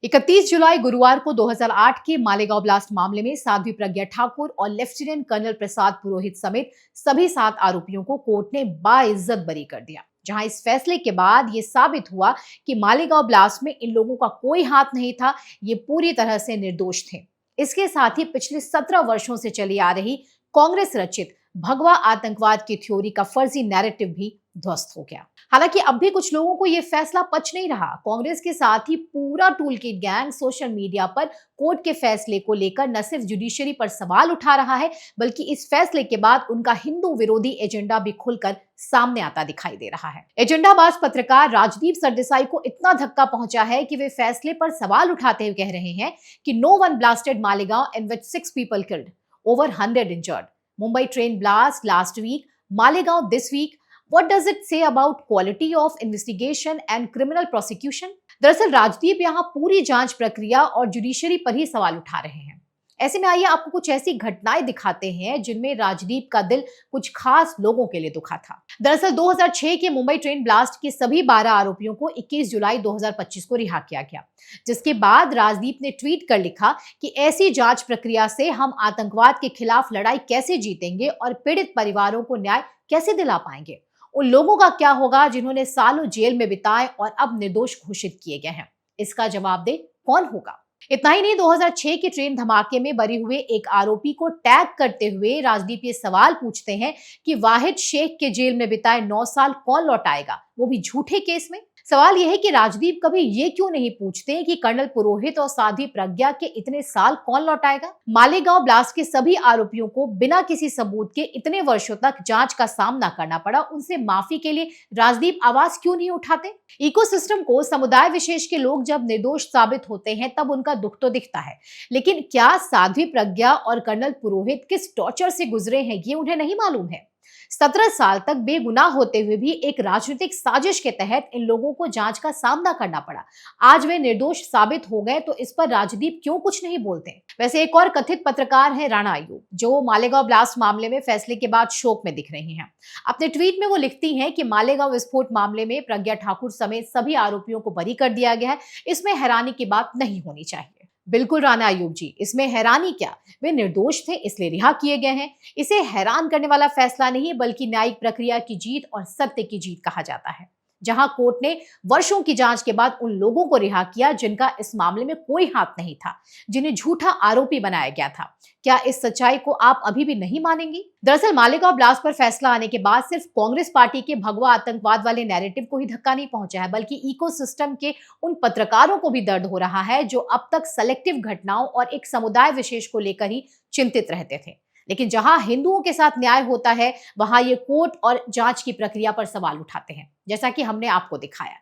31 जुलाई गुरुवार को 2008 के मालेगांव ब्लास्ट मामले में साध्वी प्रज्ञा ठाकुर और लेफ्टिनेंट कर्नल प्रसाद पुरोहित समेत सभी 7 आरोपियों को कोर्ट ने बाइज्जत बरी कर दिया। जहां इस फैसले के बाद यह साबित हुआ कि मालेगांव ब्लास्ट में इन लोगों का कोई हाथ नहीं था, ये पूरी तरह से निर्दोष थे। इसके साथ ही पिछले 17 वर्षों से चली आ रही कांग्रेस रचित भगवा आतंकवाद की थ्योरी का फर्जी नैरेटिव भी ध्वस्त हो गया। हालांकि अब भी कुछ लोगों को यह फैसला पच नहीं रहा। कांग्रेस के साथ ही पूरा tool kit gang social media पर कोर्ट के फैसले को लेकर न सिर्फ जुडिशरी पर सवाल उठा रहा है, बल्कि इस फैसले के बाद उनका हिंदू विरोधी एजेंडा भी खुलकर सामने आता दिखाई दे रहा है। एजेंडाबाज पत्रकार राजदीप सरदेसाई को इतना धक्का पहुंचा है कि वे फैसले पर सवाल उठाते हुए कह रहे हैं कि no one blasted Malegaon in which 6 people killed, over 100 injured, Mumbai train blast last week, Malegaon this week. What does it say about quality of investigation and criminal prosecution? दरअसल राजदीप यहाँ पूरी जांच प्रक्रिया और जुडिशरी पर ही सवाल उठा रहे हैं। ऐसे में आइए आपको कुछ ऐसी घटनाएं दिखाते हैं जिनमें राजदीप का दिल कुछ खास लोगों के लिए दुखा था। दरअसल 2006 के मुंबई ट्रेन ब्लास्ट के सभी 12 आरोपियों को 21 जुलाई 2025 को रिहा किया गया, जिसके बाद राजदीप ने ट्वीट कर लिखा कि ऐसी जांच प्रक्रिया से हम आतंकवाद के खिलाफ लड़ाई कैसे जीतेंगे और पीड़ित परिवारों को न्याय कैसे दिला पाएंगे। उन लोगों का क्या होगा जिन्होंने सालों जेल में बिताए और अब निर्दोष घोषित किए गए हैं? इसका जवाब दे कौन होगा? इतना ही नहीं, 2006 के ट्रेन धमाके में बरी हुए एक आरोपी को टैग करते हुए राजदीप ये सवाल पूछते हैं कि वाहिद शेख के जेल में बिताए 9 साल कौन लौटाएगा, वो भी झूठे केस में। सवाल यह है कि राजदीप कभी ये क्यों नहीं पूछते कि कर्नल पुरोहित और साध्वी प्रज्ञा के इतने साल कौन लौटाएगा। मालेगांव ब्लास्ट के सभी आरोपियों को बिना किसी सबूत के इतने वर्षों तक जांच का सामना करना पड़ा, उनसे माफी के लिए राजदीप आवाज क्यों नहीं उठाते। इकोसिस्टम को समुदाय विशेष के लोग जब निर्दोष साबित होते हैं तब उनका दुख तो दिखता है, लेकिन क्या साध्वी प्रज्ञा और कर्नल पुरोहित किस टॉर्चर से गुजरे हैं ये उन्हें नहीं मालूम है। 17 साल तक बेगुनाह होते हुए भी एक राजनीतिक साजिश के तहत इन लोगों को जांच का सामना करना पड़ा। आज वे निर्दोष साबित हो गए तो इस पर राजदीप क्यों कुछ नहीं बोलते। वैसे एक और कथित पत्रकार है राणा अयूब, जो मालेगांव ब्लास्ट मामले में फैसले के बाद शोक में दिख रही हैं। अपने ट्वीट में वो लिखती हैं कि मालेगांव विस्फोट मामले में प्रज्ञा ठाकुर समेत सभी आरोपियों को बरी कर दिया गया है, इसमें हैरानी की बात नहीं होनी चाहिए। बिल्कुल राणा अयूब जी, इसमें हैरानी क्या, वे निर्दोष थे इसलिए रिहा किए गए हैं। इसे हैरान करने वाला फैसला नहीं बल्कि न्यायिक प्रक्रिया की जीत और सत्य की जीत कहा जाता है, जहां कोर्ट ने वर्षों की जांच के बाद उन लोगों को रिहा किया जिनका इस मामले में कोई हाथ नहीं था, जिन्हें झूठा आरोपी बनाया गया था। क्या इस सच्चाई को आप अभी भी नहीं मानेंगी? दरअसल मालेगांव ब्लास्ट पर फैसला आने के बाद सिर्फ कांग्रेस पार्टी के भगवा आतंकवाद वाले नैरेटिव को ही धक्का नहीं पहुंचा है, बल्कि इकोसिस्टम के उन पत्रकारों को भी दर्द हो रहा है जो अब तक सेलेक्टिव घटनाओं और एक समुदाय विशेष को लेकर ही चिंतित रहते थे। लेकिन जहां हिंदुओं के साथ न्याय होता है, वहां ये कोर्ट और जांच की प्रक्रिया पर सवाल उठाते हैं, जैसा कि हमने आपको दिखाया।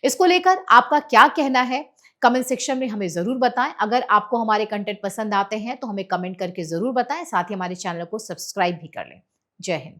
इसको लेकर आपका क्या कहना है, कमेंट सेक्शन में हमें जरूर बताएं। अगर आपको हमारे कंटेंट पसंद आते हैं तो हमें कमेंट करके जरूर बताएं, साथ ही हमारे चैनल को सब्सक्राइब भी कर लें। जय हिंद।